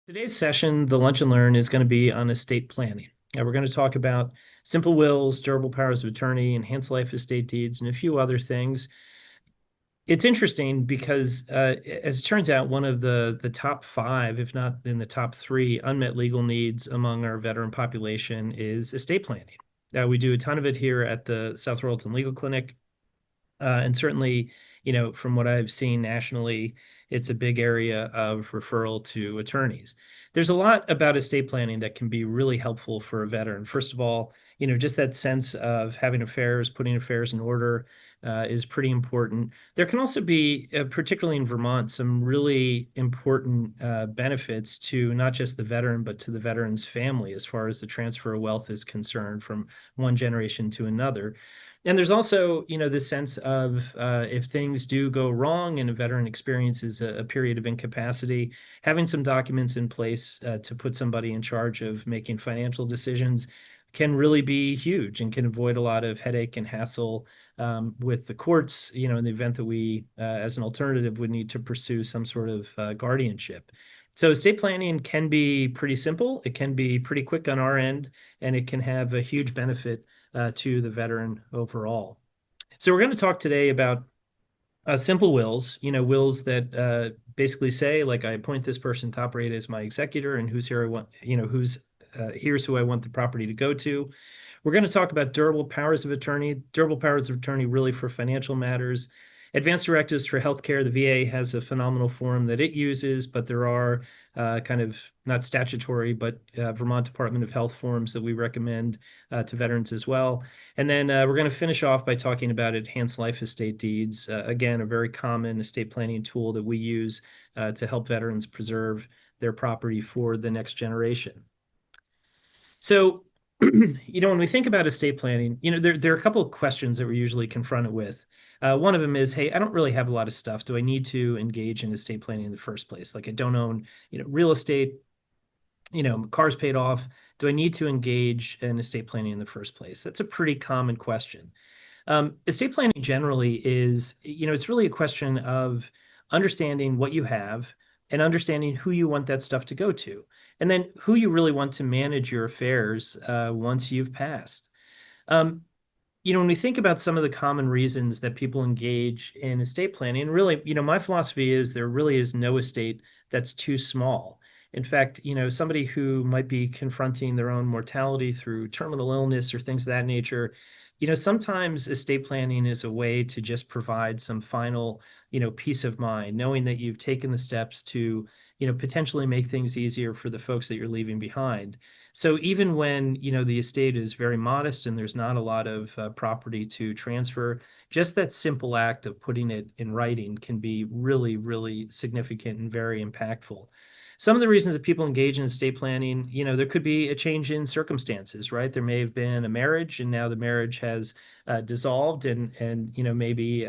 Today's session, the Lunch and Learn, is going to be on estate planning. We're going to talk about simple wills, durable powers of attorney, enhanced life estate deeds, and a few other things. It's interesting because, as it turns out, one of the top five, if not in the top three, unmet legal needs among our veteran population is estate planning. We do a ton of it here at the South Royalton Legal Clinic. And certainly, from what I've seen nationally, it's a big area of referral to attorneys. There's a lot about estate planning that can be really helpful for a veteran. First of all, just that sense of having affairs, putting affairs in order, is pretty important. There can also be, particularly in Vermont, some really important benefits to not just the veteran, but to the veteran's family as far as the transfer of wealth is concerned from one generation to another. And there's also, the sense of if things do go wrong and a veteran experiences a period of incapacity, having some documents in place to put somebody in charge of making financial decisions can really be huge and can avoid a lot of headache and hassle with the courts, in the event that we, as an alternative, would need to pursue some sort of guardianship. So estate planning can be pretty simple. It can be pretty quick on our end, and it can have a huge benefit to the veteran overall. So we're going to talk today about simple wills, wills that basically say, like, I appoint this person top rate as my executor, and who's here I want, here's who I want the property to go to. We're going to talk about durable powers of attorney, really for financial matters. Advanced directives for healthcare. The VA has a phenomenal form that it uses, but there are kind of not statutory, but Vermont Department of Health forms that we recommend to veterans as well. And then we're going to finish off by talking about enhanced life estate deeds. Again, a very common estate planning tool that we use to help veterans preserve their property for the next generation. So, when we think about estate planning, there are a couple of questions that we're usually confronted with. One of them is, hey, I don't really have a lot of stuff. Do I need to engage in estate planning in the first place? Like, I don't own, real estate, cars paid off. Do I need to engage in estate planning in the first place? That's a pretty common question. Estate planning generally is, it's really a question of understanding what you have and understanding who you want that stuff to go to, and then who you really want to manage your affairs once you've passed. Um, when we think about some of the common reasons that people engage in estate planning, really, my philosophy is there really is no estate that's too small. In fact, somebody who might be confronting their own mortality through terminal illness or things of that nature, sometimes estate planning is a way to just provide some final, peace of mind, knowing that you've taken the steps to, potentially make things easier for the folks that you're leaving behind. So even when, the estate is very modest and there's not a lot of property to transfer, just that simple act of putting it in writing can be really, really significant and very impactful. Some of the reasons that people engage in estate planning, there could be a change in circumstances, right? There may have been a marriage and now the marriage has dissolved and maybe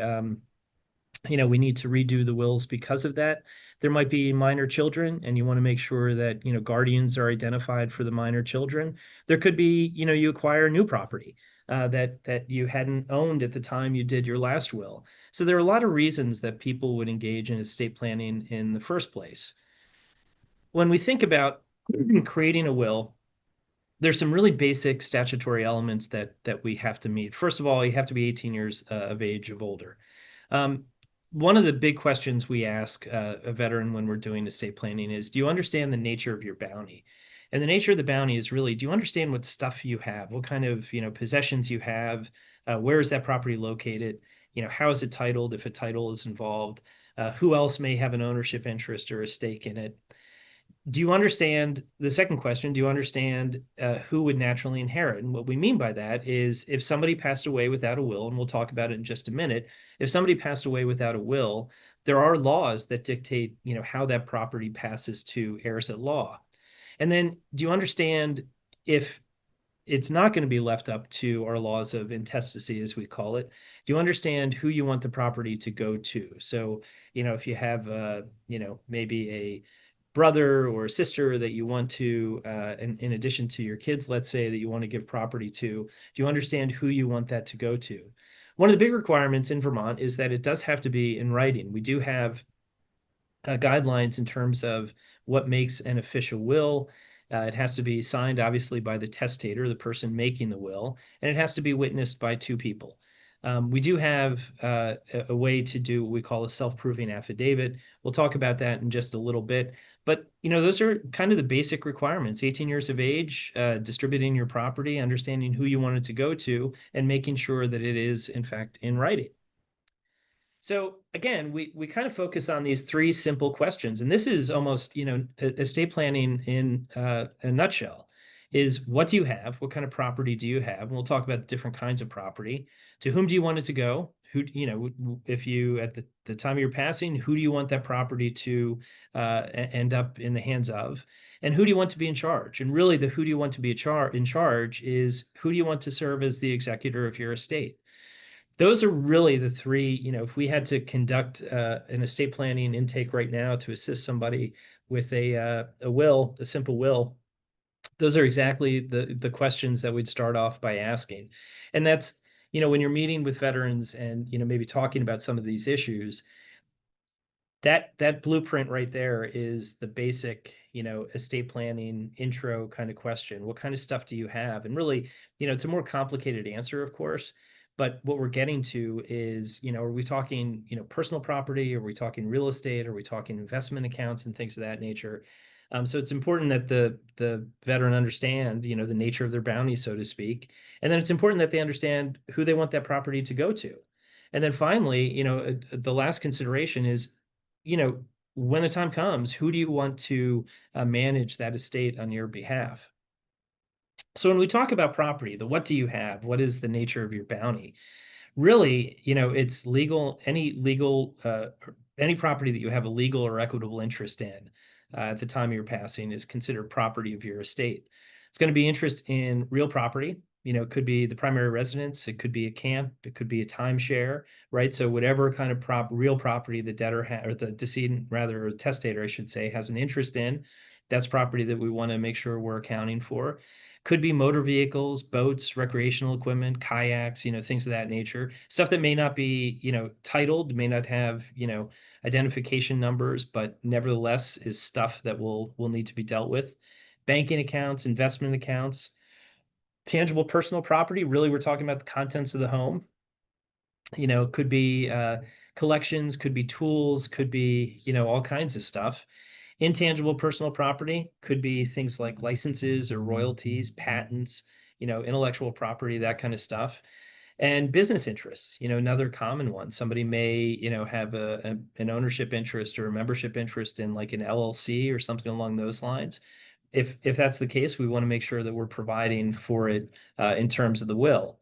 we need to redo the wills because of that. There might be minor children, and you want to make sure that, guardians are identified for the minor children. There could be, you acquire new property that you hadn't owned at the time you did your last will. So there are a lot of reasons that people would engage in estate planning in the first place. When we think about creating a will, there's some really basic statutory elements that we have to meet. First of all, you have to be 18 years of age of older. Um, One of the big questions we ask a veteran when we're doing estate planning is, do you understand the nature of your bounty? And the nature of the bounty is really, do you understand what stuff you have? What kind of, possessions you have? Where is that property located? How is it titled if a title is involved? Who else may have an ownership interest or a stake in it? Do you understand the second question? Do you understand who would naturally inherit? And what we mean by that is if somebody passed away without a will, and we'll talk about it in just a minute, if somebody passed away without a will, there are laws that dictate, how that property passes to heirs at law. And then do you understand if it's not going to be left up to our laws of intestacy, as we call it? Do you understand who you want the property to go to? So, if you have, maybe a brother or a sister that you want to, in addition to your kids, let's say, that you want to give property to, do you understand who you want that to go to? One of the big requirements in Vermont is that it does have to be in writing. We do have guidelines in terms of what makes an official will. It has to be signed, obviously, by the testator, the person making the will, and it has to be witnessed by two people. We do have a way to do what we call a self-proving affidavit. We'll talk about that in just a little bit. But, those are kind of the basic requirements: 18 years of age, distributing your property, understanding who you want it to go to, and making sure that it is, in fact, in writing. So again, we kind of focus on these three simple questions, and this is almost, estate planning in a nutshell. Is what do you have? What kind of property do you have? And we'll talk about the different kinds of property. To whom do you want it to go? Who, if you at the time of your passing, who do you want that property to end up in the hands of? And who do you want to be in charge? And really, the who do you want to be in charge is who do you want to serve as the executor of your estate? Those are really the three. If we had to conduct an estate planning intake right now to assist somebody with a will, a simple will, those are exactly the questions that we'd start off by asking. And that's, when you're meeting with veterans and, maybe talking about some of these issues, that blueprint right there is the basic, estate planning intro kind of question. What kind of stuff do you have? And really, it's a more complicated answer, of course. But what we're getting to is, are we talking, personal property? Are we talking real estate? Are we talking investment accounts and things of that nature? So it's important that the veteran understand, the nature of their bounty, so to speak. And then it's important that they understand who they want that property to go to. And then finally, the last consideration is, when the time comes, who do you want to manage that estate on your behalf? So when we talk about property, the what do you have? What is the nature of your bounty? Really, it's legal, any property that you have a legal or equitable interest in at the time of your passing is considered property of your estate. It's going to be interest in real property. It could be the primary residence, it could be a camp, it could be a timeshare, right? So whatever kind of real property the debtor or the decedent, rather, or testator, I should say, has an interest in, that's property that we want to make sure we're accounting for. Could be motor vehicles, boats, recreational equipment, kayaks, things of that nature. Stuff that may not be, titled, may not have, identification numbers, but nevertheless is stuff that will need to be dealt with. Banking accounts, investment accounts, tangible personal property. Really, we're talking about the contents of the home. Could be collections, could be tools, could be, all kinds of stuff. Intangible personal property could be things like licenses or royalties, patents, intellectual property, that kind of stuff. And business interests, another common one. Somebody may, have an ownership interest or a membership interest in like an LLC or something along those lines. If that's the case, we want to make sure that we're providing for it in terms of the will.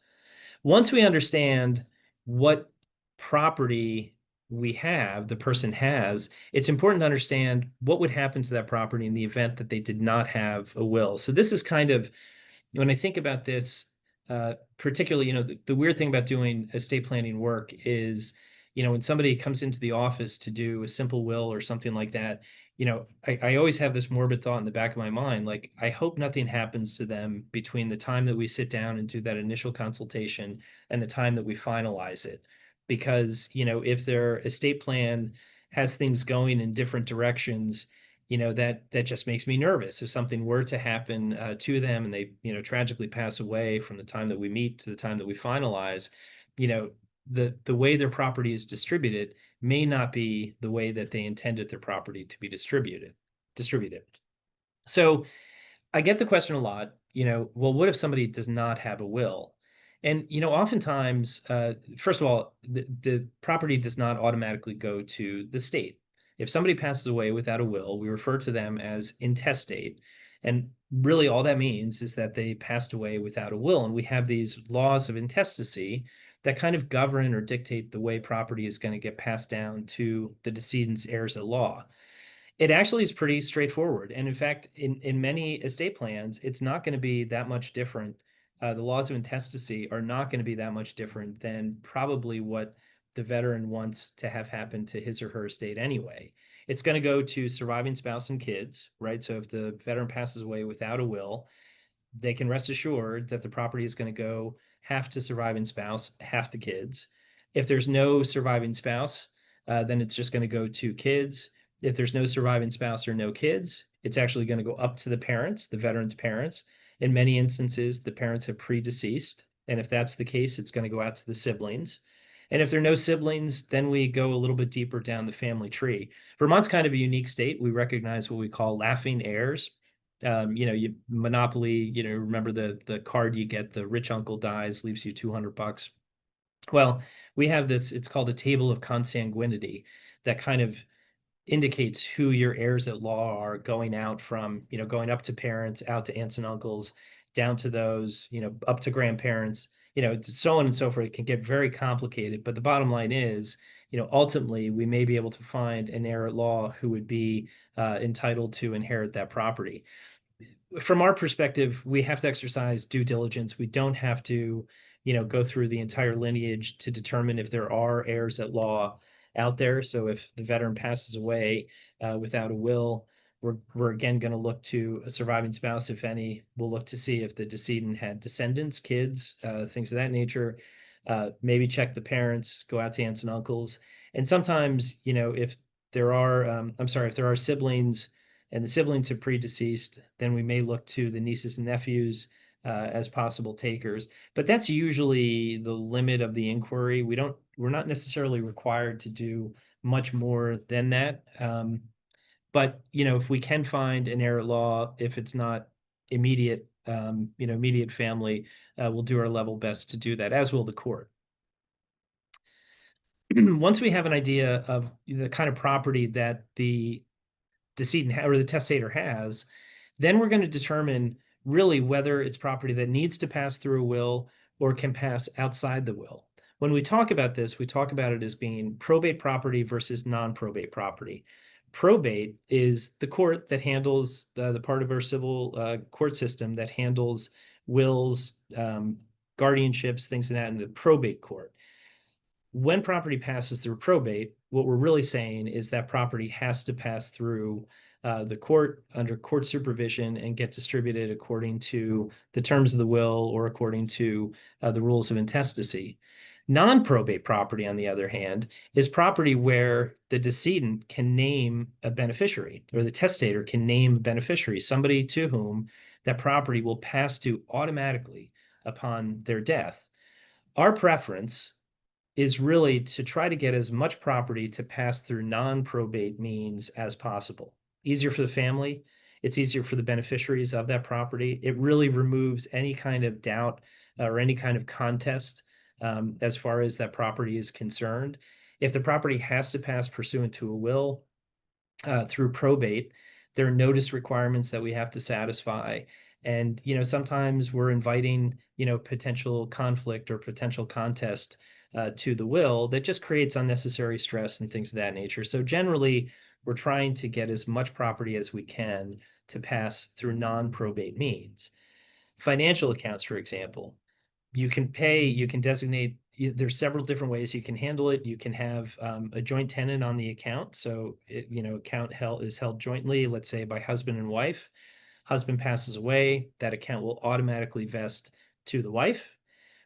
Once we understand what property we have, the person has, it's important to understand what would happen to that property in the event that they did not have a will. So this is kind of, when I think about this, particularly, the weird thing about doing estate planning work is, when somebody comes into the office to do a simple will or something like that, I always have this morbid thought in the back of my mind, like, I hope nothing happens to them between the time that we sit down and do that initial consultation and the time that we finalize it. Because, if their estate plan has things going in different directions, that just makes me nervous. If something were to happen to them and they, tragically pass away from the time that we meet to the time that we finalize, the way their property is distributed may not be the way that they intended their property to be distributed. So I get the question a lot, well, what if somebody does not have a will? And, oftentimes, first of all, the property does not automatically go to the state. If somebody passes away without a will, we refer to them as intestate. And really all that means is that they passed away without a will. And we have these laws of intestacy that kind of govern or dictate the way property is going to get passed down to the decedent's heirs at law. It actually is pretty straightforward. And in fact, in many estate plans, it's not going to be that much different. The laws of intestacy are not going to be that much different than probably what the veteran wants to have happen to his or her estate anyway. It's going to go to surviving spouse and kids, right? So if the veteran passes away without a will, they can rest assured that the property is going to go half to surviving spouse, half to kids. If there's no surviving spouse, then it's just going to go to kids. If there's no surviving spouse or no kids, it's actually going to go up to the parents, the veteran's parents. In many instances, the parents have predeceased. And if that's the case, it's going to go out to the siblings. And if there are no siblings, then we go a little bit deeper down the family tree. Vermont's kind of a unique state. We recognize what we call laughing heirs. You Monopoly, remember the card you get, the rich uncle dies, leaves you $200. Well, we have this, it's called a table of consanguinity that kind of indicates who your heirs at law are, going out from, going up to parents, out to aunts and uncles, down to those, up to grandparents, so on and so forth. It can get very complicated, but the bottom line is, ultimately we may be able to find an heir at law who would be entitled to inherit that property. From our perspective, we have to exercise due diligence. We don't have to, go through the entire lineage to determine if there are heirs at law out there. So if the veteran passes away without a will, we're again going to look to a surviving spouse, if any. We'll look to see if the decedent had descendants, kids, things of that nature. Maybe check the parents, go out to aunts and uncles. And sometimes, if there are, if there are siblings and the siblings have predeceased, then we may look to the nieces and nephews as possible takers. But that's usually the limit of the inquiry. We're not necessarily required to do much more than that. But if we can find an heir at law, if it's not immediate, immediate family, we'll do our level best to do that, as will the court. Once we have an idea of the kind of property that the decedent or the testator has, then we're going to determine really whether it's property that needs to pass through a will or can pass outside the will. When we talk about this, we talk about it as being probate property versus non-probate property. Probate is the court that handles the part of our civil court system that handles wills, guardianships, things of that in the probate court. When property passes through probate, what we're really saying is that property has to pass through the court under court supervision and get distributed according to the terms of the will or according to the rules of intestacy. Non-probate property, on the other hand, is property where the decedent can name a beneficiary, or the testator can name a beneficiary, somebody to whom that property will pass to automatically upon their death. Our preference is really to try to get as much property to pass through non-probate means as possible. Easier for the family. It's easier for the beneficiaries of that property. It really removes any kind of doubt or any kind of contest as far as that property is concerned. If the property has to pass pursuant to a will through probate, there are notice requirements that we have to satisfy. And, sometimes we're inviting, potential conflict or potential contest to the will that just creates unnecessary stress and things of that nature. So generally, we're trying to get as much property as we can to pass through non-probate means. Financial accounts, for example, you can designate, there's several different ways you can handle it. You can have a joint tenant on the account. So, account is held jointly, let's say by husband and wife. Husband passes away, that account will automatically vest to the wife.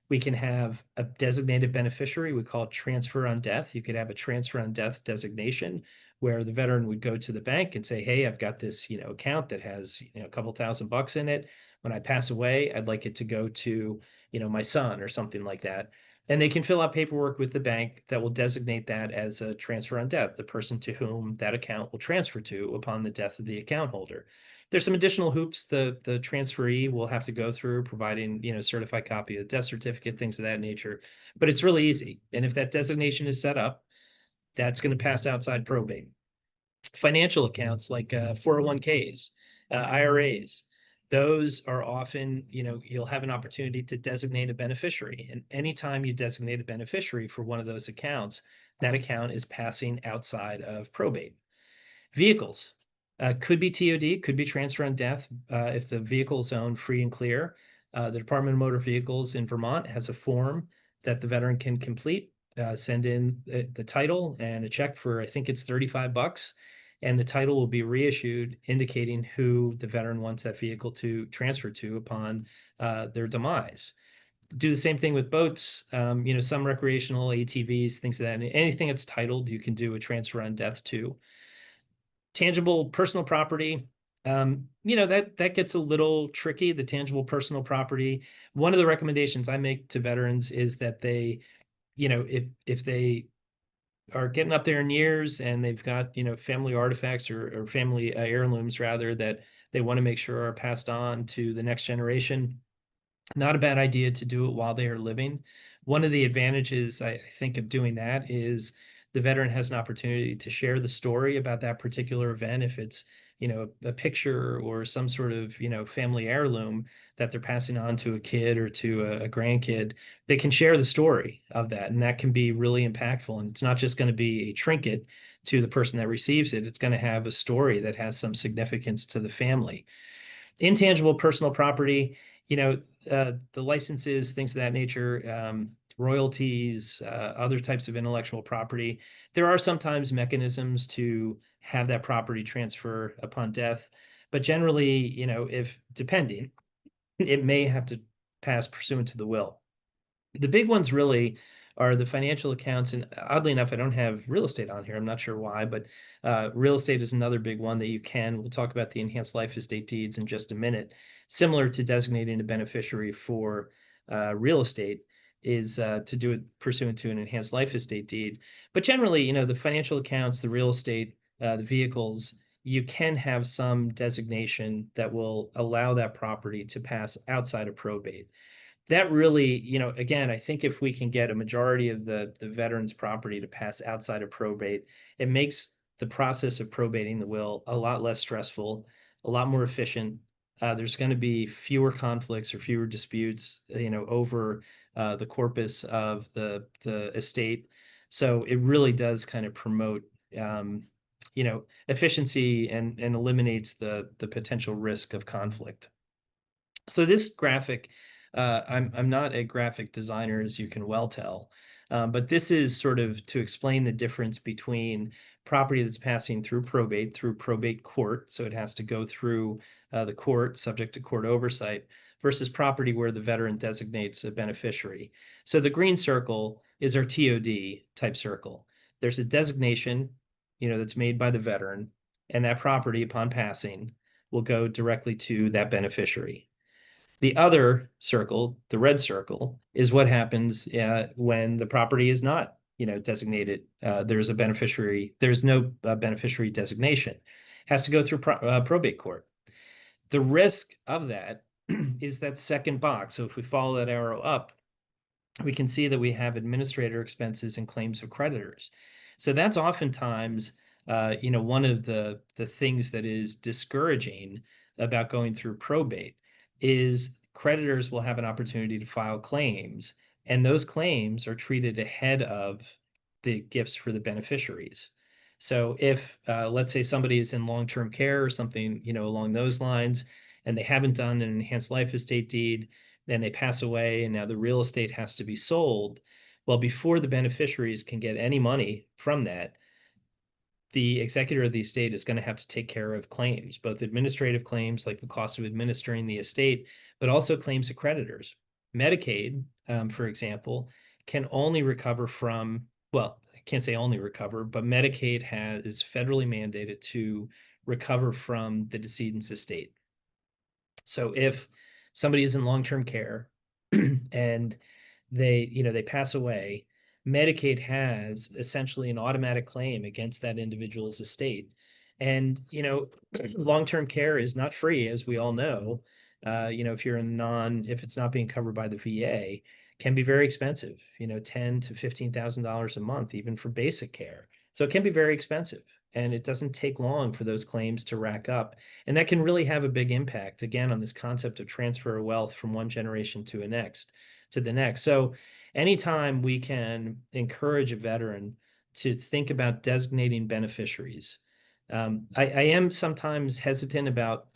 We can have a designated beneficiary. We call it transfer on death. You could have a transfer on death designation where the veteran would go to the bank and say, hey, I've got this, account that has, a couple $1,000 in it. When I pass away, I'd like it to go to, my son or something like that. And they can fill out paperwork with the bank that will designate that as a transfer on death, the person to whom that account will transfer to upon the death of the account holder. There's some additional hoops the transferee will have to go through, providing, certified copy of the death certificate, things of that nature. But it's really easy. And if that designation is set up, that's going to pass outside probate. Financial accounts like 401ks, IRAs, those are often, you'll have an opportunity to designate a beneficiary. And anytime you designate a beneficiary for one of those accounts, that account is passing outside of probate. Vehicles. Could be TOD, could be transfer on death if the vehicle is owned free and clear. The Department of Motor Vehicles in Vermont has a form that the veteran can complete, send in the title and a check for, I think it's $35, and the title will be reissued indicating who the veteran wants that vehicle to transfer to upon their demise. Do the same thing with boats, some recreational ATVs, things of that. Anything that's titled, you can do a transfer on death to. Tangible personal property, that gets a little tricky, the tangible personal property. One of the recommendations I make to veterans is that they, if they are getting up there in years and they've got, family artifacts or family heirlooms rather that they want to make sure are passed on to the next generation, not a bad idea to do it while they are living. One of the advantages I think of doing that is the veteran has an opportunity to share the story about that particular event. If it's, a picture or some sort of, family heirloom that they're passing on to a kid or to a grandkid, they can share the story of that. And that can be really impactful. And it's not just going to be a trinket to the person that receives it. It's going to have a story that has some significance to the family. Intangible personal property, the licenses, things of that nature, royalties, other types of intellectual property. There are sometimes mechanisms to have that property transfer upon death, but generally, if depending, it may have to pass pursuant to the will. The big ones really are the financial accounts. And oddly enough, I don't have real estate on here. I'm not sure why, but real estate is another big one that you can. We'll talk about the enhanced life estate deeds in just a minute. Similar to designating a beneficiary for real estate is to do it pursuant to an enhanced life estate deed. But generally, the financial accounts, the real estate, the vehicles, you can have some designation that will allow that property to pass outside of probate. That really, again, I think if we can get a majority of the veteran's property to pass outside of probate, it makes the process of probating the will a lot less stressful, a lot more efficient. There's going to be fewer conflicts or fewer disputes, over the corpus of the estate. So it really does kind of promote, efficiency and eliminates the potential risk of conflict. So this graphic, I'm not a graphic designer, as you can well tell, but this is sort of to explain the difference between property that's passing through probate court, so it has to go through the court, subject to court oversight, versus property where the veteran designates a beneficiary. So the green circle is our TOD type circle. There's a designation, that's made by the veteran, and that property, upon passing, will go directly to that beneficiary. The other circle, the red circle, is what happens when the property is not, designated. There's a beneficiary. There's no beneficiary designation. Has to go through probate court. The risk of that is that second box. So if we follow that arrow up, we can see that we have administrator expenses and claims of creditors. So that's oftentimes, one of the things that is discouraging about going through probate is creditors will have an opportunity to file claims, and those claims are treated ahead of the gifts for the beneficiaries. So if, let's say somebody is in long-term care or something, along those lines, and they haven't done an enhanced life estate deed, then they pass away and now the real estate has to be sold. Well, before the beneficiaries can get any money from that, the executor of the estate is going to have to take care of claims, both administrative claims like the cost of administering the estate, but also claims of creditors. Medicaid, for example, can only recover from, well, I can't say only recover, but Medicaid is federally mandated to recover from the decedent's estate. So if somebody is in long-term care and they pass away, Medicaid has essentially an automatic claim against that individual's estate. And, long-term care is not free, as we all know. If it's not being covered by the VA, can be very expensive, $10,000 to $15,000 a month, even for basic care. So it can be very expensive. And it doesn't take long for those claims to rack up. And that can really have a big impact, again, on this concept of transfer of wealth from one generation to the next. So anytime we can encourage a veteran to think about designating beneficiaries. I am sometimes hesitant about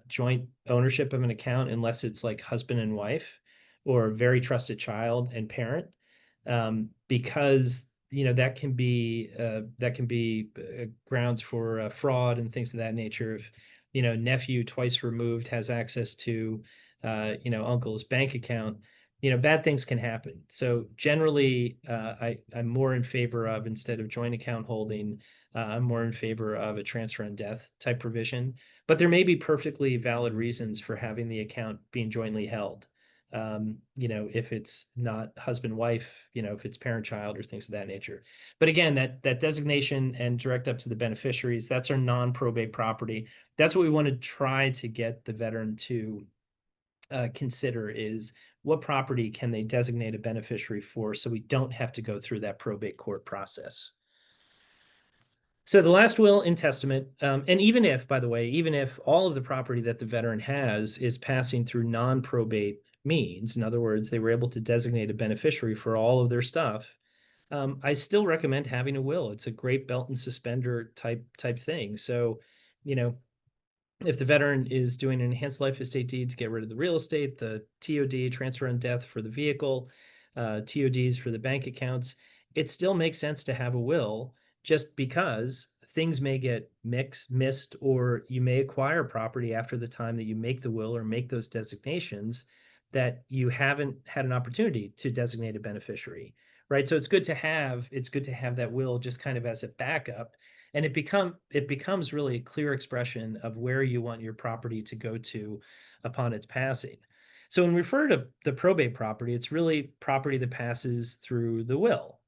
joint ownership of an account unless it's like husband and wife or very trusted child and parent, because that can be grounds for fraud and things of that nature. If nephew twice removed has access to uncle's bank account, bad things can happen. So generally, I'm more in favor of, instead of joint account holding, I'm more in favor of a transfer and death type provision. But there may be perfectly valid reasons for having the account being jointly held. If it's not husband, wife, if it's parent, child, or things of that nature. But again, that designation and direct up to the beneficiaries, that's our non-probate property. That's what we want to try to get the veteran to consider is what property can they designate a beneficiary for so we don't have to go through that probate court process. So the last will and testament, and even if, by the way, even if all of the property that the veteran has is passing through non-probate means, in other words, they were able to designate a beneficiary for all of their stuff, I still recommend having a will. It's a great belt and suspender type thing. So, you know, if the veteran is doing an enhanced life estate deed to get rid of the real estate, the TOD, transfer on death for the vehicle, TODs for the bank accounts, it still makes sense to have a will just because things may get missed, or you may acquire property after the time that you make the will or make those designations that you haven't had an opportunity to designate a beneficiary, right? So it's good to have that will just kind of as a backup, and it becomes really a clear expression of where you want your property to go to upon its passing. So when we refer to the probate property, it's really property that passes through the will.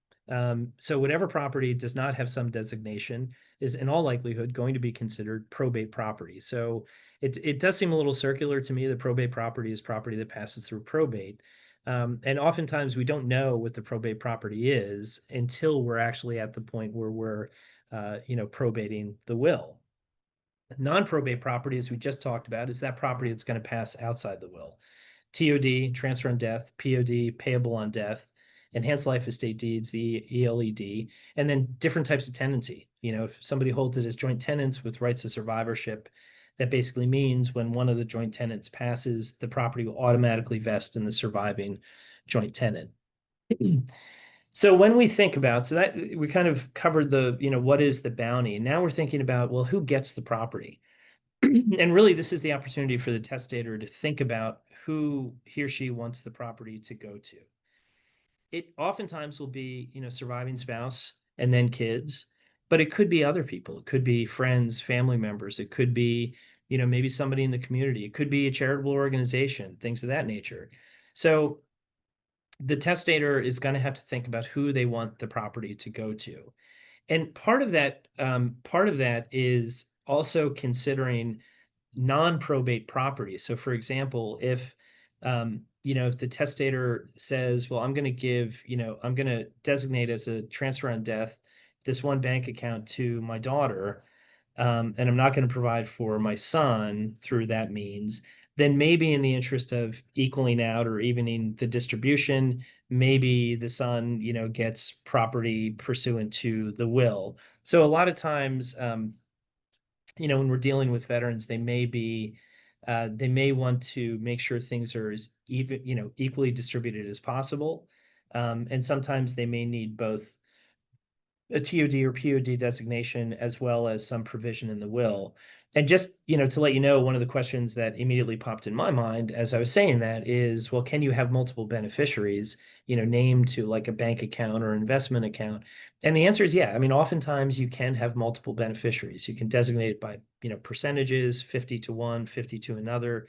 So whatever property does not have some designation is in all likelihood going to be considered probate property. So it does seem a little circular to me that probate property is property that passes through probate. And oftentimes we don't know what the probate property is until we're actually at the point where we're probating the will. Non-probate property, as we just talked about, is that property that's going to pass outside the will. TOD, transfer on death, POD, payable on death, enhanced life estate deeds, the ELED, and then different types of tenancy. If somebody holds it as joint tenants with rights of survivorship, that basically means when one of the joint tenants passes, the property will automatically vest in the surviving joint tenant. So when we think about, so that we kind of covered what is the bounty? And now we're thinking about, well, who gets the property? And really, this is the opportunity for the testator to think about who he or she wants the property to go to. It oftentimes will be, surviving spouse and then kids, but it could be other people. It could be friends, family members. It could be, maybe somebody in the community. It could be a charitable organization, things of that nature. So the testator is going to have to think about who they want the property to go to. And part of that is also considering non-probate property. So for example, if the testator says, well, I'm going to designate as a transfer on death this one bank account to my daughter, and I'm not going to provide for my son through that means, then maybe in the interest of equaling out or evening the distribution, maybe the son, gets property pursuant to the will. So a lot of times, when we're dealing with veterans, they may want to make sure things are as equally distributed as possible. And sometimes they may need both a TOD or POD designation as well as some provision in the will. And just, to let you know, one of the questions that immediately popped in my mind as I was saying that is, well, can you have multiple beneficiaries, named to like a bank account or investment account? And the answer is yeah. I mean, oftentimes you can have multiple beneficiaries. You can designate it by, percentages, 50 to one, 50 to another.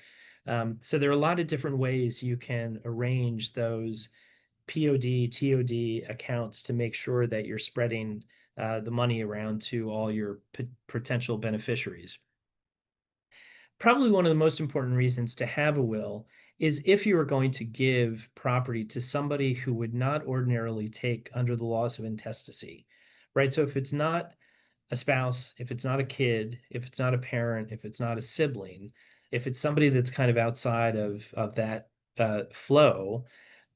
So there are a lot of different ways you can arrange those POD, TOD accounts to make sure that you're spreading the money around to all your potential beneficiaries. Probably one of the most important reasons to have a will is if you are going to give property to somebody who would not ordinarily take under the laws of intestacy, right? So if it's not a spouse, if it's not a kid, if it's not a parent, if it's not a sibling, if it's somebody that's kind of outside of that flow,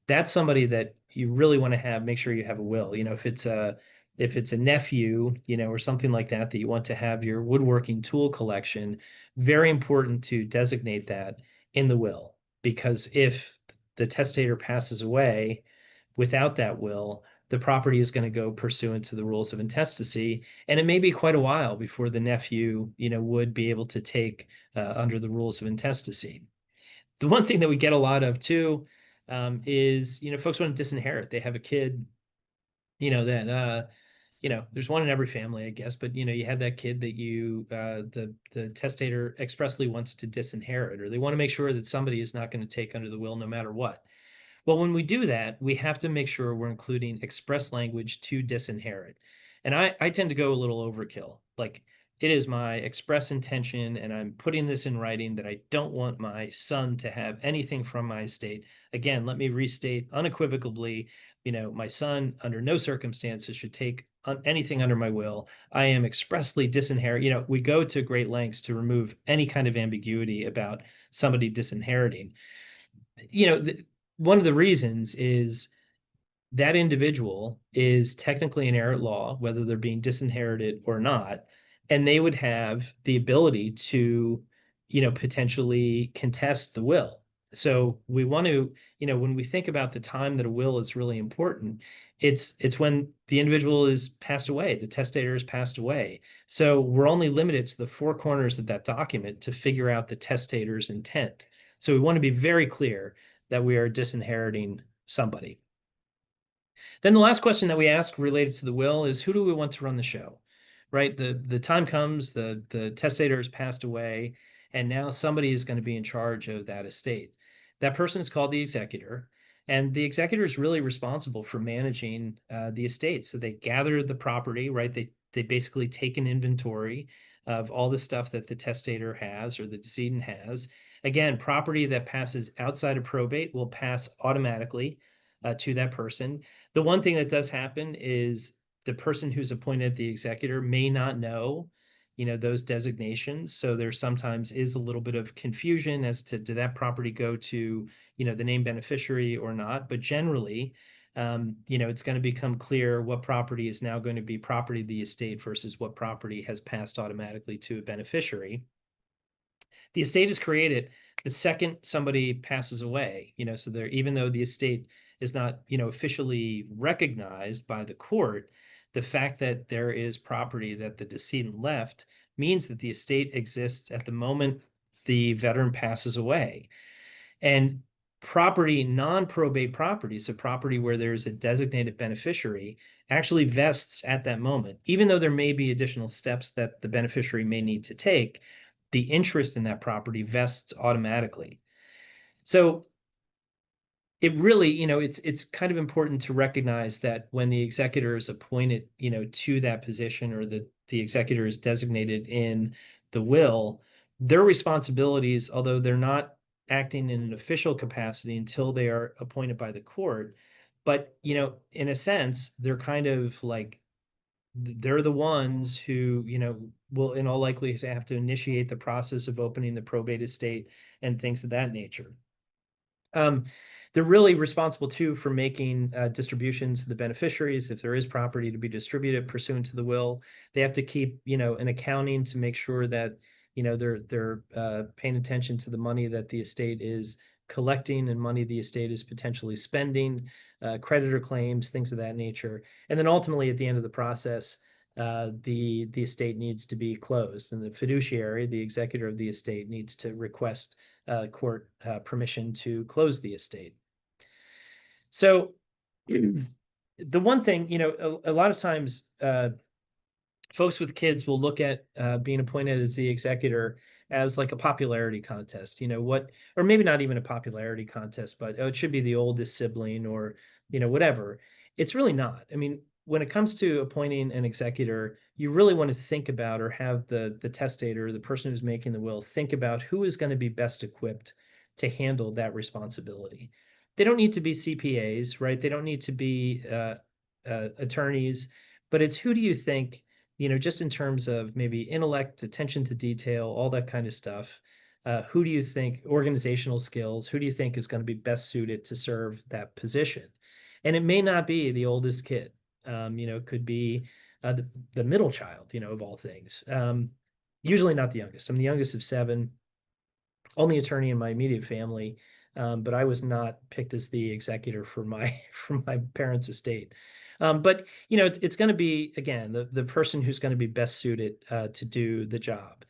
that's somebody that you really want to make sure you have a will. If it's a nephew, or something like that you want to have your woodworking tool collection, very important to designate that in the will, because if the testator passes away without that will, the property is going to go pursuant to the rules of intestacy, and it may be quite a while before the nephew, would be able to take under the rules of intestacy. The one thing that we get a lot of too, is, folks want to disinherit. They have a kid, that there's one in every family, I guess, but you have that kid that the testator expressly wants to disinherit, or they want to make sure that somebody is not going to take under the will no matter what. Well, when we do that, we have to make sure we're including express language to disinherit. And I tend to go a little overkill. Like, it is my express intention, and I'm putting this in writing, that I don't want my son to have anything from my estate. Again, let me restate unequivocally, my son under no circumstances should take anything under my will. I am expressly disinherit. We go to great lengths to remove any kind of ambiguity about somebody disinheriting. One of the reasons is that individual is technically an heir at law, whether they're being disinherited or not, and they would have the ability to, potentially contest the will. So we want to, when we think about the time that a will is really important, it's when the individual is passed away, the testator has passed away. So we're only limited to the four corners of that document to figure out the testator's intent. So we want to be very clear that we are disinheriting somebody. Then the last question that we ask related to the will is, who do we want to run the show? Right? The time comes, the testator has passed away, and now somebody is going to be in charge of that estate. That person is called the executor, and the executor is really responsible for managing the estate. So they gather the property, right? They basically take an inventory of all the stuff that the testator has or the decedent has. Again, property that passes outside of probate will pass automatically to that person. The one thing that does happen is the person who's appointed the executor may not know, those designations. So there sometimes is a little bit of confusion as to, did that property go to, the named beneficiary or not? But generally, it's going to become clear what property is now going to be property of the estate versus what property has passed automatically to a beneficiary. The estate is created the second somebody passes away, so there, even though the estate is not, officially recognized by the court, the fact that there is property that the decedent left means that the estate exists at the moment the veteran passes away. And property, non-probate property, so property where there's a designated beneficiary, actually vests at that moment. Even though there may be additional steps that the beneficiary may need to take, the interest in that property vests automatically. So it really, it's kind of important to recognize that when the executor is appointed, to that position, or the executor is designated in the will, their responsibilities, although they're not acting in an official capacity until they are appointed by the court, but in a sense, they're kind of like, they're the ones who, will in all likelihood have to initiate the process of opening the probate estate and things of that nature. They're really responsible too for making distributions to the beneficiaries. If there is property to be distributed pursuant to the will, they have to keep, an accounting to make sure that, they're paying attention to the money that the estate is collecting and money the estate is potentially spending, creditor claims, things of that nature. And then ultimately at the end of the process, the estate needs to be closed, and the fiduciary, the executor of the estate, needs to request court permission to close the estate. So the one thing, a lot of times folks with kids will look at being appointed as the executor as like a popularity contest, or maybe not even a popularity contest, but it should be the oldest sibling, or, whatever. It's really not. I mean, when it comes to appointing an executor, you really want to think about, or have the testator, the person who's making the will, think about who is going to be best equipped to handle that responsibility. They don't need to be CPAs, right? They don't need to be attorneys, but it's, who do you think, just in terms of maybe intellect, attention to detail, all that kind of stuff. Who do you think, organizational skills, who do you think is going to be best suited to serve that position? And it may not be the oldest kid. It could be the middle child, of all things. Usually not the youngest. I'm the youngest of seven, only attorney in my immediate family, but I was not picked as the executor for my for my parents' estate. But it's going to be, again, the person who's going to be best suited to do the job.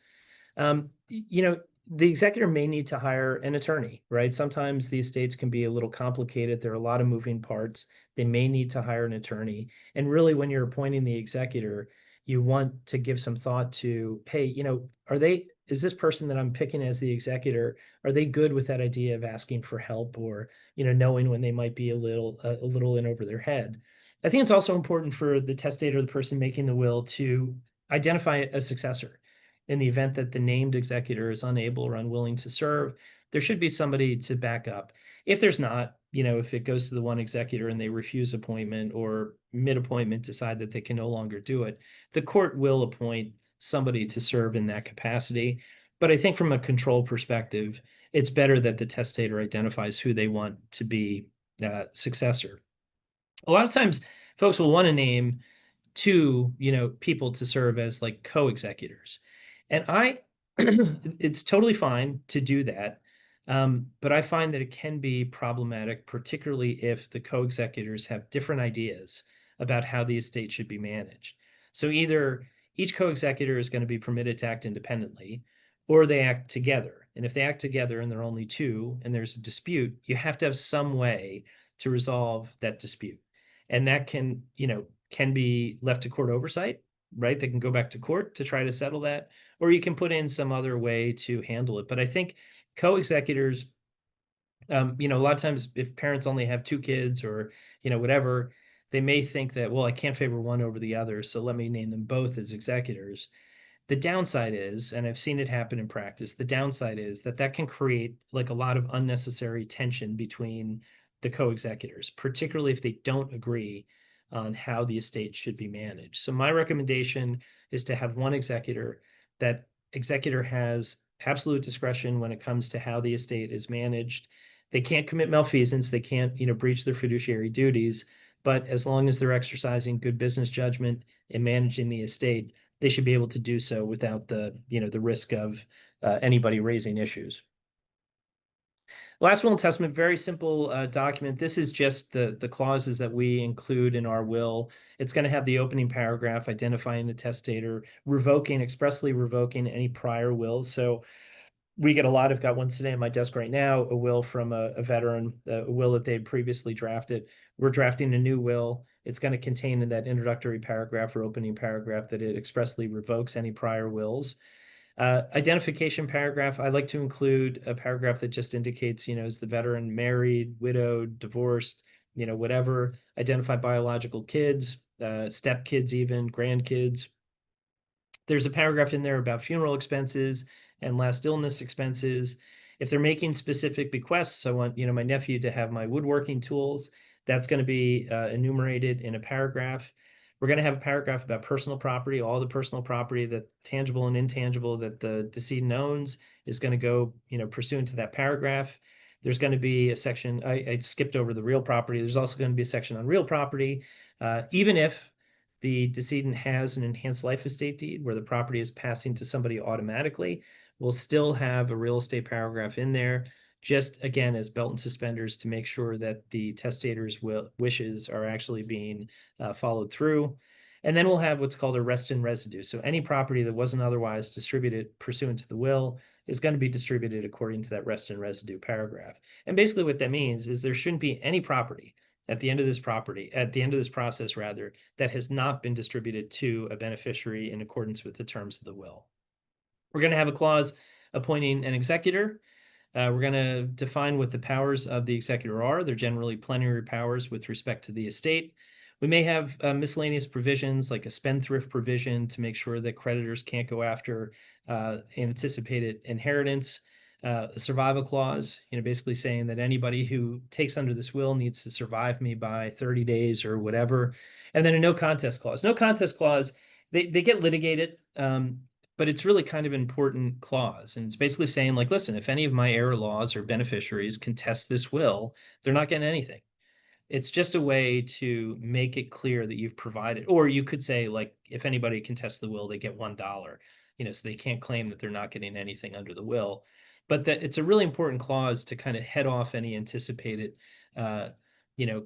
The executor may need to hire an attorney, right? Sometimes the estates can be a little complicated. There are a lot of moving parts. They may need to hire an attorney. And really, when you're appointing the executor, you want to give some thought to, hey, is this person that I'm picking as the executor, are they good with that idea of asking for help or, knowing when they might be a little in over their head? I think it's also important for the testator, the person making the will, to identify a successor in the event that the named executor is unable or unwilling to serve. There should be somebody to back up. If there's not, if it goes to the one executor and they refuse appointment or mid-appointment decide that they can no longer do it, the court will appoint somebody to serve in that capacity. But I think from a control perspective, it's better that the testator identifies who they want to be successor. A lot of times, folks will want to name two, people to serve as like co-executors. And it's totally fine to do that. But I find that it can be problematic, particularly if the co-executors have different ideas about how the estate should be managed. So either each co-executor is going to be permitted to act independently, or they act together. And if they act together and there are only two and there's a dispute, you have to have some way to resolve that dispute. And that can be left to court oversight, right? They can go back to court to try to settle that, or you can put in some other way to handle it. But I think co-executors, a lot of times if parents only have two kids or, whatever, they may think that, well, I can't favor one over the other, so let me name them both as executors. The downside is, and I've seen it happen in practice, the downside is that that can create like a lot of unnecessary tension between the co-executors, particularly if they don't agree on how the estate should be managed. So my recommendation is to have one executor. That executor has absolute discretion when it comes to how the estate is managed. They can't commit malfeasance. They can't, breach their fiduciary duties. But as long as they're exercising good business judgment in managing the estate, they should be able to do so without the risk of anybody raising issues. Last will and testament, very simple document. This is just the clauses that we include in our will. It's going to have the opening paragraph identifying the testator, expressly revoking any prior wills. So we get a lot. I've got one today on my desk right now, a will from a veteran, a will that they had previously drafted. We're drafting a new will. It's going to contain in that introductory paragraph or opening paragraph that it expressly revokes any prior wills. Identification paragraph, I like to include a paragraph that just indicates, is the veteran married, widowed, divorced, whatever, identify biological kids, step kids, even grandkids. There's a paragraph in there about funeral expenses and last illness expenses. If they're making specific bequests, I want, my nephew to have my woodworking tools. That's going to be enumerated in a paragraph. We're going to have a paragraph about personal property, all the personal property, that tangible and intangible, that the decedent owns, is going to go, pursuant to that paragraph. There's going to be a section, I skipped over the real property. There's also going to be a section on real property. Even if the decedent has an enhanced life estate deed where the property is passing to somebody automatically, we'll still have a real estate paragraph in there, just again as belt and suspenders to make sure that the testator's wishes are actually being followed through. And then we'll have what's called a rest in residue. So any property that wasn't otherwise distributed pursuant to the will is going to be distributed according to that rest in residue paragraph. And basically what that means is there shouldn't be any property at the end of this process rather, that has not been distributed to a beneficiary in accordance with the terms of the will. We're going to have a clause appointing an executor. We're going to define what the powers of the executor are. They're generally plenary powers with respect to the estate. We may have miscellaneous provisions like a spendthrift provision to make sure that creditors can't go after anticipated inheritance. A survival clause, basically saying that anybody who takes under this will needs to survive me by 30 days or whatever. And then a no contest clause. No contest clause, they get litigated, but it's really kind of an important clause. And it's basically saying, like, listen, if any of my heir laws or beneficiaries contest this will, they're not getting anything. It's just a way to make it clear that you've provided, or you could say, like, if anybody contests the will, they get $1, so they can't claim that they're not getting anything under the will. But that it's a really important clause to kind of head off any anticipated,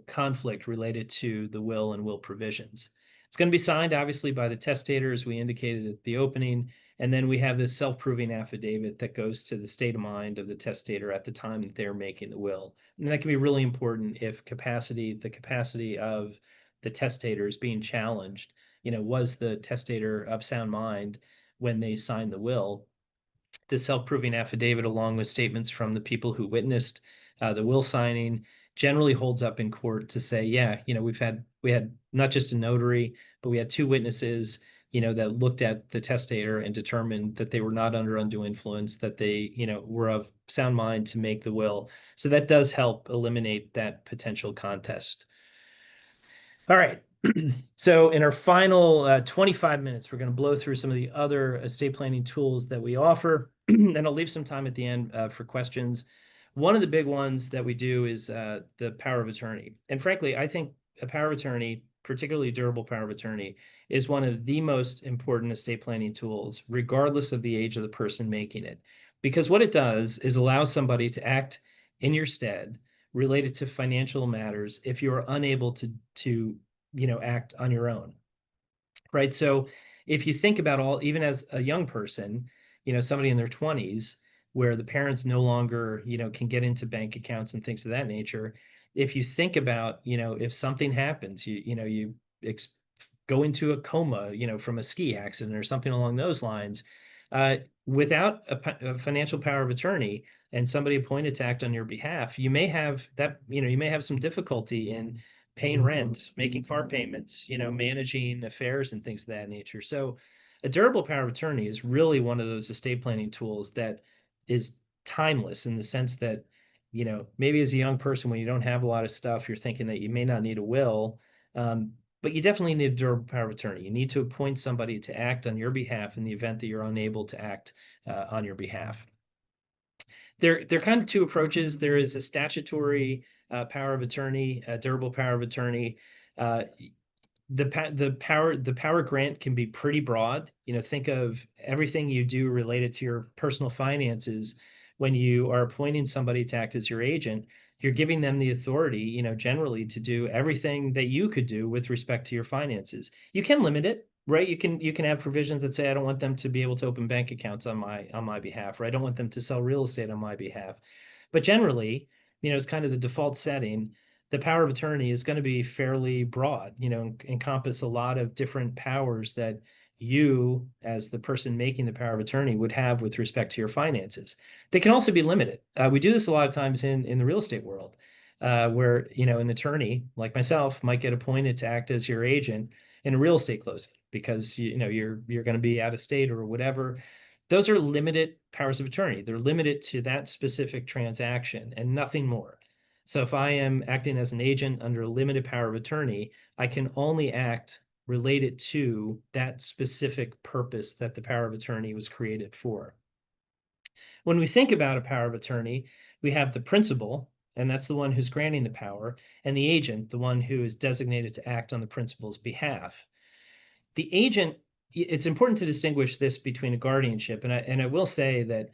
conflict related to the will and will provisions. It's going to be signed, obviously, by the testator, as we indicated at the opening. And then we have this self-proving affidavit that goes to the state of mind of the testator at the time that they're making the will. And that can be really important if the capacity of the testator is being challenged. Was the testator of sound mind when they signed the will? The self-proving affidavit, along with statements from the people who witnessed the will signing, generally holds up in court to say, yeah, we had not just a notary, but we had two witnesses, that looked at the testator and determined that they were not under undue influence, that they, were of sound mind to make the will. So that does help eliminate that potential contest. All right. So in our final 25 minutes, we're going to blow through some of the other estate planning tools that we offer, and I'll leave some time at the end for questions. One of the big ones that we do is the power of attorney. And frankly, I think a power of attorney, particularly durable power of attorney, is one of the most important estate planning tools, regardless of the age of the person making it. Because what it does is allow somebody to act in your stead related to financial matters if you are unable to act on your own, right? So if you think about even as a young person, somebody in their 20s, where the parents no longer can get into bank accounts and things of that nature, if you think about if something happens, you go into a coma from a ski accident or something along those lines, uh, without a financial power of attorney and somebody appointed to act on your behalf, you may have some difficulty in paying rent, making car payments, managing affairs and things of that nature. So a durable power of attorney is really one of those estate planning tools that is timeless, in the sense that, maybe as a young person, when you don't have a lot of stuff, you're thinking that you may not need a will. But you definitely need a durable power of attorney. You need to appoint somebody to act on your behalf in the event that you're unable to act on your behalf. There are kind of two approaches. There is a statutory power of attorney, a durable power of attorney. Uh, the power grant can be pretty broad. Think of everything you do related to your personal finances. When you are appointing somebody to act as your agent, you're giving them the authority, generally, to do everything that you could do with respect to your finances. You can limit it, right? You can have provisions that say, I don't want them to be able to open bank accounts on my behalf, or I don't want them to sell real estate on my behalf. But generally, it's kind of the default setting. The power of attorney is going to be fairly broad, encompass a lot of different powers that you, as the person making the power of attorney, would have with respect to your finances. They can also be limited. We do this a lot of times in the real estate world, where an attorney like myself might get appointed to act as your agent in a real estate closing because you're going to be out of state or whatever. Those are limited powers of attorney. They're limited to that specific transaction and nothing more. So if I am acting as an agent under a limited power of attorney, I can only act related to that specific purpose that the power of attorney was created for. When we think about a power of attorney, we have the principal, and that's the one who's granting the power, and the agent, the one who is designated to act on the principal's behalf. The agent, it's important to distinguish this between a guardianship, and I will say that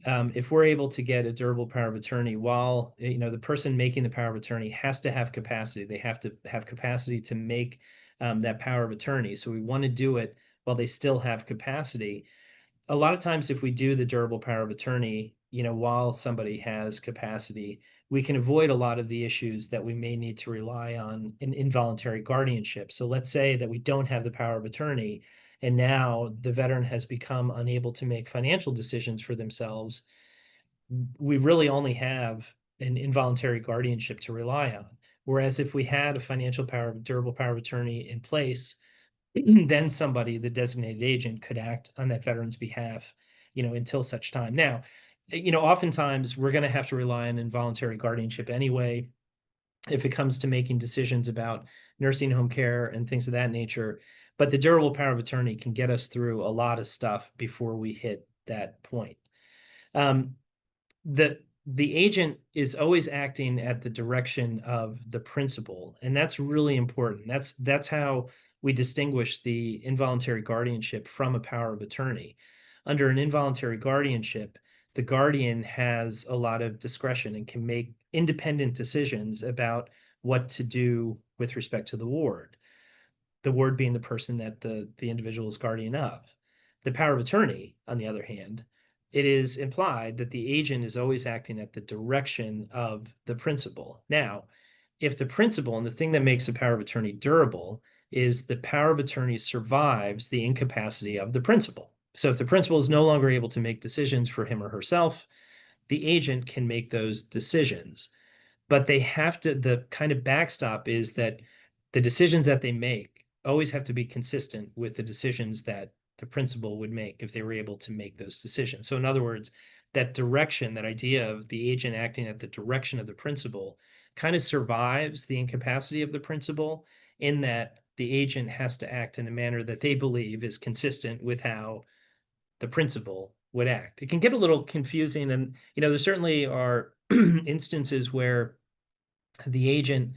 if we're able to get a durable power of attorney, while the person making the power of attorney has to have capacity, they have to have capacity to make that power of attorney. So we want to do it while they still have capacity. A lot of times, if we do the durable power of attorney, while somebody has capacity, we can avoid a lot of the issues that we may need to rely on in involuntary guardianship. So let's say that we don't have the power of attorney, and now the veteran has become unable to make financial decisions for themselves. We really only have an involuntary guardianship to rely on. Whereas if we had a durable power of attorney in place, then somebody, the designated agent, could act on that veteran's behalf, until such time. Now, oftentimes we're going to have to rely on involuntary guardianship anyway, if it comes to making decisions about nursing home care and things of that nature. But the durable power of attorney can get us through a lot of stuff before we hit that point. Um, the agent is always acting at the direction of the principal, and that's really important. That's how we distinguish the involuntary guardianship from a power of attorney. Under an involuntary guardianship, the guardian has a lot of discretion and can make independent decisions about what to do with respect to the ward being the person that the individual is guardian of. The power of attorney, on the other hand, it is implied that the agent is always acting at the direction of the principal. Now, if the principal, and the thing that makes the power of attorney durable, is the power of attorney survives the incapacity of the principal. So if the principal is no longer able to make decisions for him or herself, the agent can make those decisions. But they have to, the kind of backstop is that the decisions that they make always have to be consistent with the decisions that the principal would make if they were able to make those decisions. So in other words, that direction, that idea of the agent acting at the direction of the principal kind of survives the incapacity of the principal, in that the agent has to act in a manner that they believe is consistent with how the principal would act. It can get a little confusing, and there certainly are instances where the agent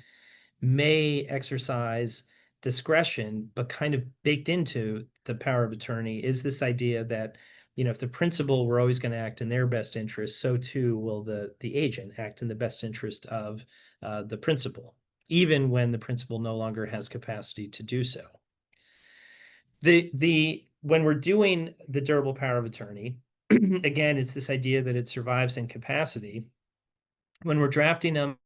may exercise discretion, but kind of baked into the power of attorney is this idea that, if the principal were always going to act in their best interest, so too will the agent act in the best interest of the principal, even when the principal no longer has capacity to do so. When we're doing the durable power of attorney, again, it's this idea that it survives incapacity. When we're drafting them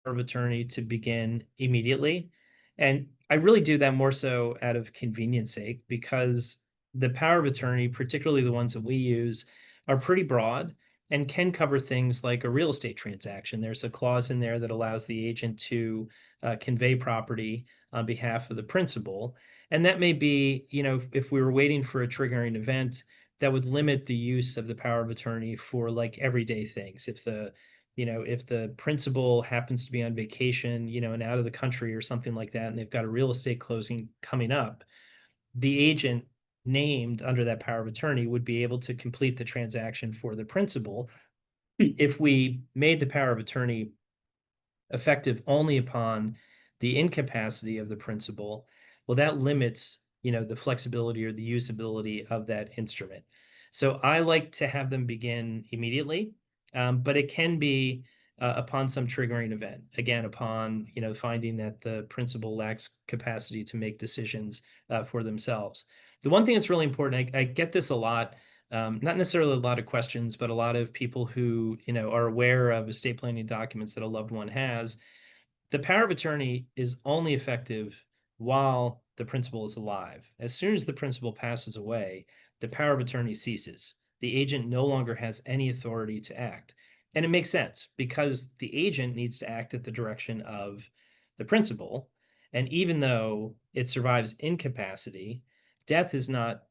of attorney to begin immediately. And I really do that more so out of convenience sake, because the power of attorney, particularly the ones that we use, are pretty broad and can cover things like a real estate transaction. There's a clause in there that allows the agent to convey property on behalf of the principal. And that may be, if we were waiting for a triggering event, that would limit the use of the power of attorney for like everyday things. If the principal happens to be on vacation, and out of the country or something like that, and they've got a real estate closing coming up, the agent named under that power of attorney would be able to complete the transaction for the principal. If we made the power of attorney effective only upon the incapacity of the principal, well, that limits, the flexibility or the usability of that instrument. So I like to have them begin immediately, but it can be upon some triggering event. Again, upon, finding that the principal lacks capacity to make decisions for themselves. The one thing that's really important, I get this a lot, not necessarily a lot of questions, but a lot of people who, are aware of estate planning documents that a loved one has. The power of attorney is only effective while the principal is alive. As soon as the principal passes away, the power of attorney ceases. The agent no longer has any authority to act. And it makes sense, because the agent needs to act at the direction of the principal. And even though it survives incapacity, death is not,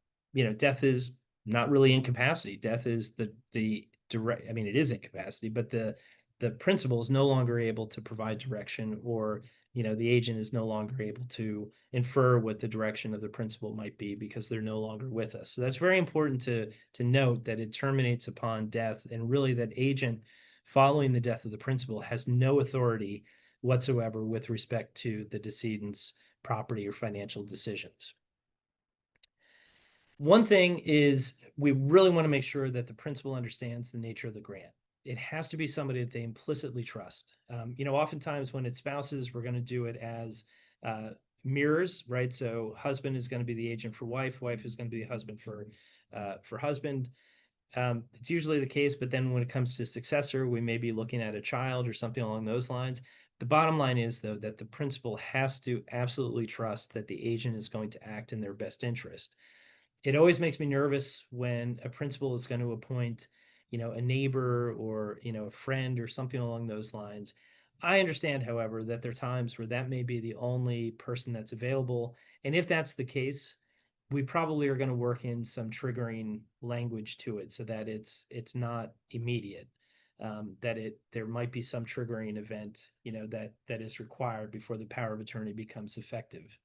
death is not really incapacity. Death is the direct, I mean, it is incapacity, but the principal is no longer able to provide direction, or the agent is no longer able to infer what the direction of the principal might be, because they're no longer with us. So that's very important to note, that it terminates upon death, and really that agent following the death of the principal has no authority whatsoever with respect to the decedent's property or financial decisions. One thing is, we really want to make sure that the principal understands the nature of the grant. It has to be somebody that they implicitly trust. Oftentimes when it's spouses, we're going to do it as mirrors, right? So husband is going to be the agent for wife, wife is going to be the husband for husband. It's usually the case, but then when it comes to successor, we may be looking at a child or something along those lines. The bottom line is, though, that the principal has to absolutely trust that the agent is going to act in their best interest. It always makes me nervous when a principal is going to appoint, a neighbor or, a friend or something along those lines. I understand, however, that there are times where that may be the only person that's available. And if that's the case, we probably are going to work in some triggering language to it, so that it's not immediate. There might be some triggering event, that is required before the power of attorney becomes effective.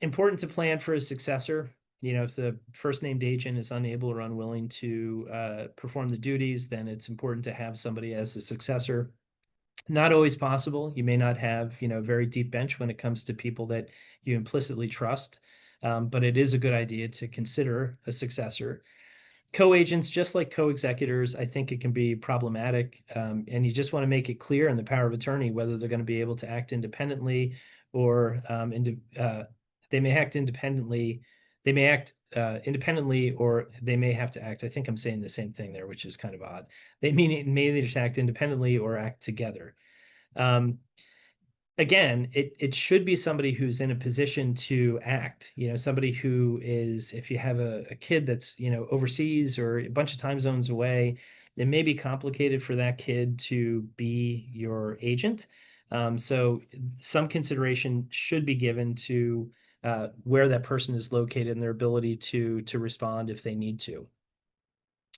Important to plan for a successor. If the first named agent is unable or unwilling to perform the duties, then it's important to have somebody as a successor. Not always possible. You may not have, a very deep bench when it comes to people that you implicitly trust, but it is a good idea to consider a successor. Co-agents, just like co-executors, I think it can be problematic, and you just want to make it clear in the power of attorney whether they're going to be able to act independently, or they may act independently They may act independently, or they may have to act. I think I'm saying the same thing there, which is kind of odd. They may need to act independently or act together. Um, Again, it should be somebody who's in a position to act, somebody who is, if you have a kid that's, overseas or a bunch of time zones away, it may be complicated for that kid to be your agent. So some consideration should be given to where that person is located and their ability to respond if they need to.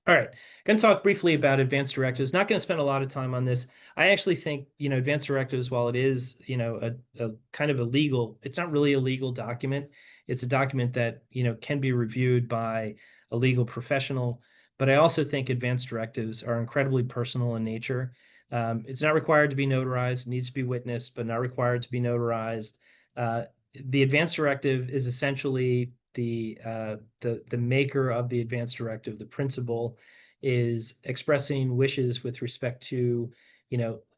All right, going to talk briefly about advanced directives. Not going to spend a lot of time on this. I actually think, advanced directives, while it is, a kind of a legal, it's not really a legal document. It's a document that, can be reviewed by a legal professional. But I also think advanced directives are incredibly personal in nature. It's not required to be notarized, it needs to be witnessed, but not required to be notarized. The advanced directive is essentially the maker of the advanced directive, the principal, is expressing wishes with respect to,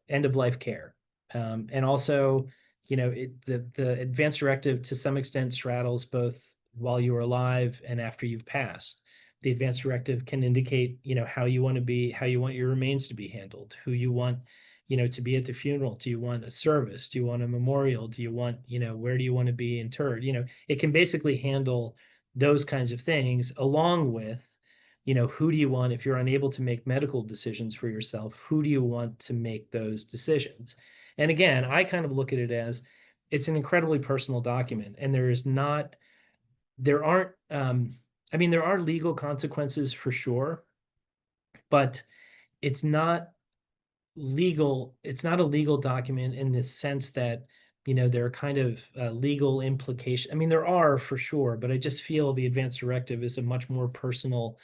end of life care. And also, the advanced directive to some extent straddles both while you are alive and after you've passed. The advanced directive can indicate, how you want your remains to be handled, who you want, to be at the funeral. Do you want a service? Do you want a memorial? Do you want, where do you want to be interred? It can basically handle those kinds of things along with, who do you want, if you're unable to make medical decisions for yourself, who do you want to make those decisions? And again, I kind of look at it as it's an incredibly personal document, and there aren't, I mean, there are legal consequences for sure, but it's not it's not a legal document in this sense that, there are kind of legal implications. I mean, there are for sure, but I just feel the advanced directive is a much more personal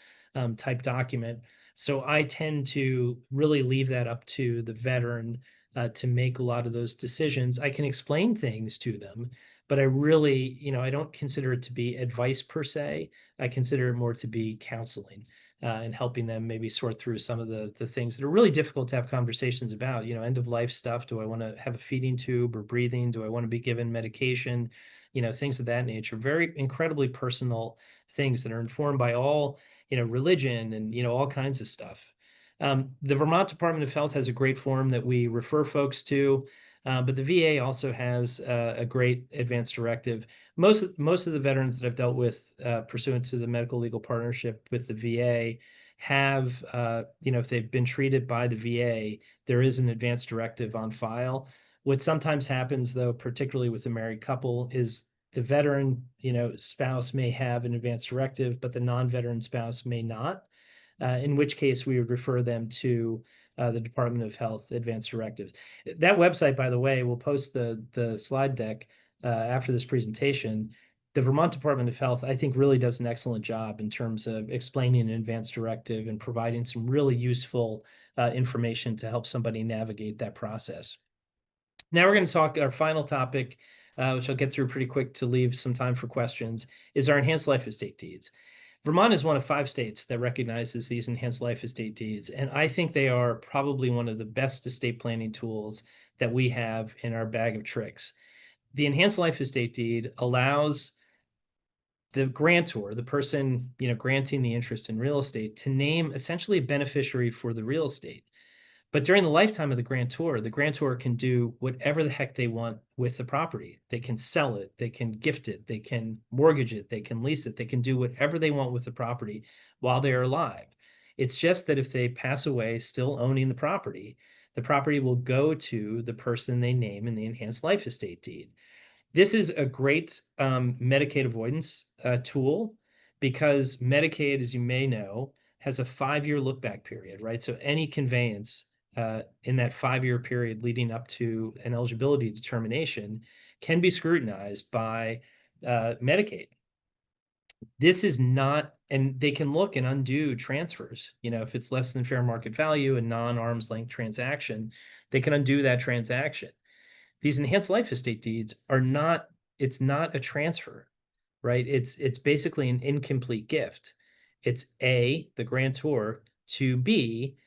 type document. So I tend to really leave that up to the veteran to make a lot of those decisions. I can explain things to them, but I really, I don't consider it to be advice per se. I consider it more to be counseling and helping them maybe sort through some of the things that are really difficult to have conversations about, end of life stuff. Do I want to have a feeding tube or breathing? Do I want to be given medication? Things of that nature. Very incredibly personal things that are informed by all, religion and, all kinds of stuff. The Vermont Department of Health has a great form that we refer folks to, but the VA also has a great advanced directive. Most of the veterans that I've dealt with pursuant to the medical legal partnership with the VA have, if they've been treated by the VA, there is an advanced directive on file. What sometimes happens, though, particularly with a married couple, is the veteran, spouse may have an advanced directive, but the non-veteran spouse may not. In which case we would refer them to the Department of Health Advanced Directives. That website, by the way, will post the slide deck after this presentation. The Vermont Department of Health, I think, really does an excellent job in terms of explaining an advanced directive and providing some really useful information to help somebody navigate that process. Now we're going to talk our final topic, which I'll get through pretty quick to leave some time for questions, is our enhanced life estate deeds. Vermont is one of 5 states that recognizes these enhanced life estate deeds, and I think they are probably one of the best estate planning tools that we have in our bag of tricks. The enhanced life estate deed allows the grantor, the person, granting the interest in real estate, to name essentially a beneficiary for the real estate. But during the lifetime of the grantor can do whatever the heck they want with the property. They can sell it, they can gift it, they can mortgage it, they can lease it, they can do whatever they want with the property while they are alive. It's just that if they pass away still owning the property will go to the person they name in the enhanced life estate deed. This is a great Medicaid avoidance tool because Medicaid, as you may know, has a 5-year look back period, right? So any conveyance in that 5-year period leading up to an eligibility determination can be scrutinized by Medicaid. This is not, and they can look and undo transfers. If it's less than fair market value, a non-arm's length transaction, they can undo that transaction. These enhanced life estate deeds are not, it's not a transfer, right? It's basically an incomplete gift. It's A, the grantor, to B,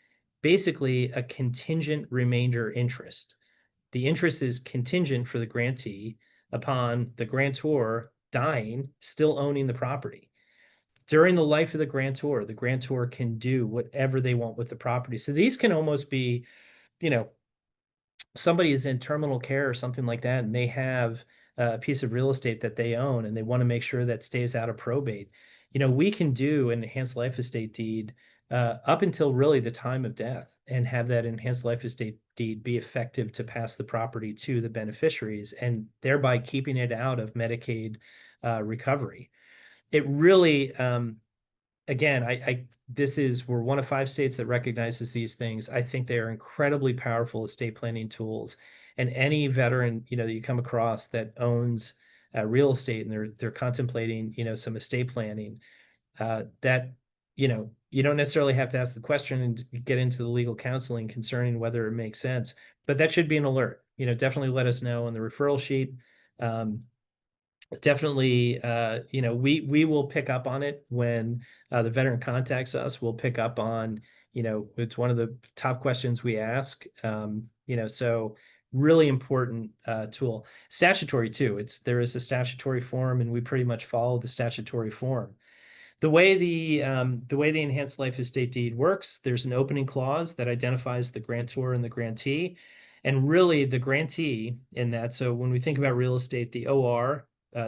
basically a contingent remainder interest. The interest is contingent for the grantee upon the grantor dying, still owning the property. During the life of the grantor can do whatever they want with the property. So these can almost be, you know, somebody is in terminal care or something like that, and they have a piece of real estate that they own and they want to make sure that stays out of probate. We can do an enhanced life estate deed up until really the time of death and have that enhanced life estate deed be effective to pass the property to the beneficiaries and thereby keeping it out of Medicaid recovery. It really, again, we're one of 5 states that recognizes these things. I think they are incredibly powerful estate planning tools. And any veteran, that you come across that owns real estate and they're contemplating, some estate planning, that, you don't necessarily have to ask the question and get into the legal counseling concerning whether it makes sense, but that should be an alert. Definitely let us know on the referral sheet. Definitely, we will pick up on it when the veteran contacts us. We'll pick up on, it's one of the top questions we ask. So really important tool. Statutory too. There is a statutory form, and we pretty much follow the statutory form. The way the enhanced life estate deed works, there's an opening clause that identifies the grantor and the grantee, and really the grantee in that. So when we think about real estate, the OR,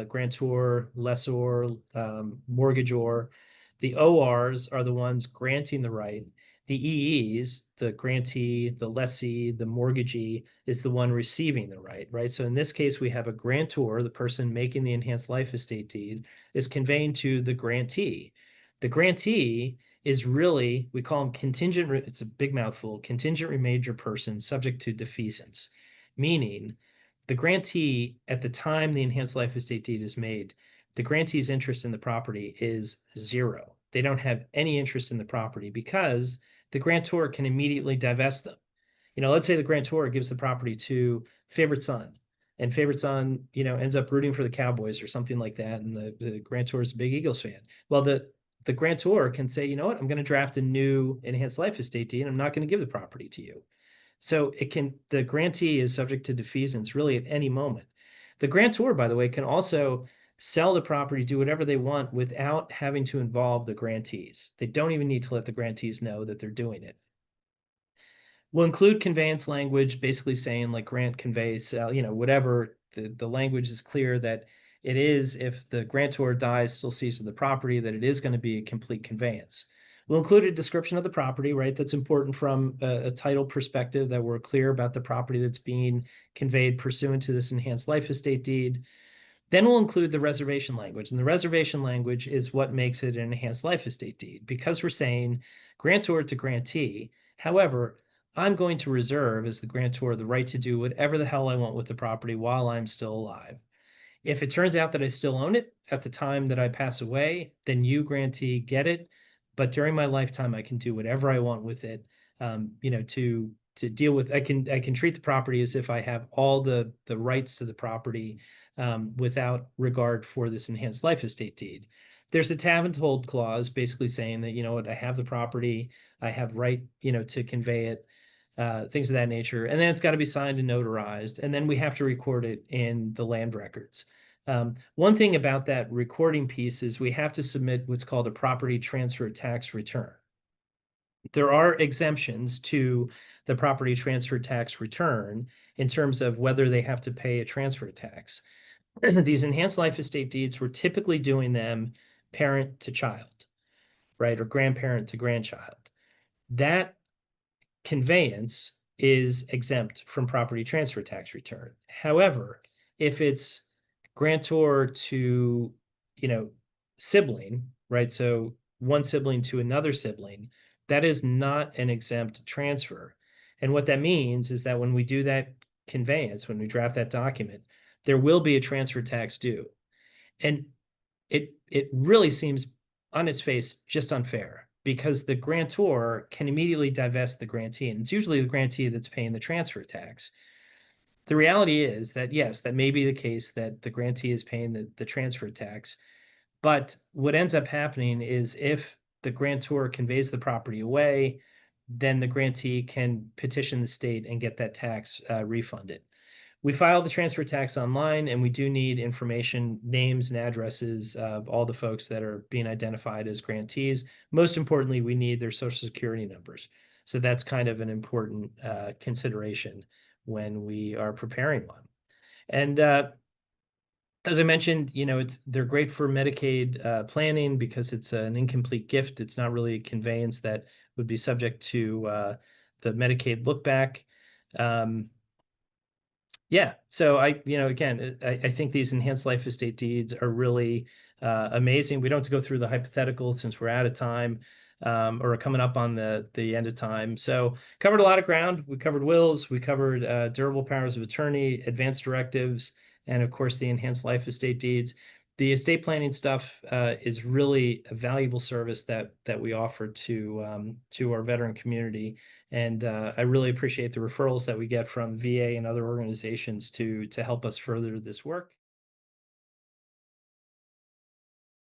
grantor, lessor, mortgagor, the ORs are the ones granting the right. The EEs, the grantee, the lessee, the mortgagee, is the one receiving the right, right? So in this case, we have a grantor, the person making the enhanced life estate deed, is conveying to the grantee. The grantee is really, we call them contingent, it's a big mouthful, contingent remainder person subject to defeasance, meaning the grantee, at the time the enhanced life estate deed is made, the grantee's interest in the property is zero. They don't have any interest in the property because the grantor can immediately divest them. Let's say the grantor gives the property to favorite son, and favorite son, ends up rooting for the Cowboys or something like that, and the grantor is a big Eagles fan. Well, the grantor can say, you know what, I'm going to draft a new enhanced life estate deed, and I'm not going to give the property to you. So the grantee is subject to defeasance really at any moment. The grantor, by the way, can also sell the property, do whatever they want without having to involve the grantees. They don't even need to let the grantees know that they're doing it. We'll include conveyance language, basically saying like grant, convey, sell, whatever. The language is clear that it is, if the grantor dies, still seizes the property, that it is going to be a complete conveyance. We'll include a description of the property, right? That's important from a title perspective, that we're clear about the property that's being conveyed pursuant to this enhanced life estate deed. Then we'll include the reservation language. And the reservation language is what makes it an enhanced life estate deed, because we're saying grantor to grantee. However, I'm going to reserve, as the grantor, the right to do whatever the hell I want with the property while I'm still alive. If it turns out that I still own it at the time that I pass away, then you, grantee, get it. But during my lifetime, I can do whatever I want with it. To deal with, I can treat the property as if I have all the rights to the property, without regard for this enhanced life estate deed. There's a tab and hold clause, basically saying that, I have the property, I have right, to convey it. Things of that nature. And then it's got to be signed and notarized. And then we have to record it in the land records. One thing about that recording piece is we have to submit what's called a property transfer tax return. There are exemptions to the property transfer tax return in terms of whether they have to pay a transfer tax. These enhanced life estate deeds, we're typically doing them parent to child, right? Or grandparent to grandchild. That conveyance is exempt from property transfer tax return. However, if it's grantor to, sibling, right? So one sibling to another sibling, that is not an exempt transfer. And what that means is that when we do that conveyance, when we draft that document, there will be a transfer tax due. And it really seems on its face just unfair, because the grantor can immediately divest the grantee, and it's usually the grantee that's paying the transfer tax. The reality is that, yes, that may be the case that the grantee is paying the transfer tax, but what ends up happening is if the grantor conveys the property away, then the grantee can petition the state and get that tax refunded. We file the transfer tax online, and we do need information, names and addresses of all the folks that are being identified as grantees. Most importantly, we need their social security numbers. So that's kind of an important consideration when we are preparing one. And as I mentioned, they're great for Medicaid planning because it's an incomplete gift. It's not really a conveyance that would be subject to the Medicaid look back. Yeah, so again, I think these enhanced life estate deeds are really amazing. We don't have to go through the hypothetical since we're out of time, or coming up on the end of time. So covered a lot of ground. We covered wills, we covered durable powers of attorney, advanced directives, and of course the enhanced life estate deeds. The estate planning stuff is really a valuable service that we offer to our veteran community. And I really appreciate the referrals that we get from VA and other organizations to help us further this work.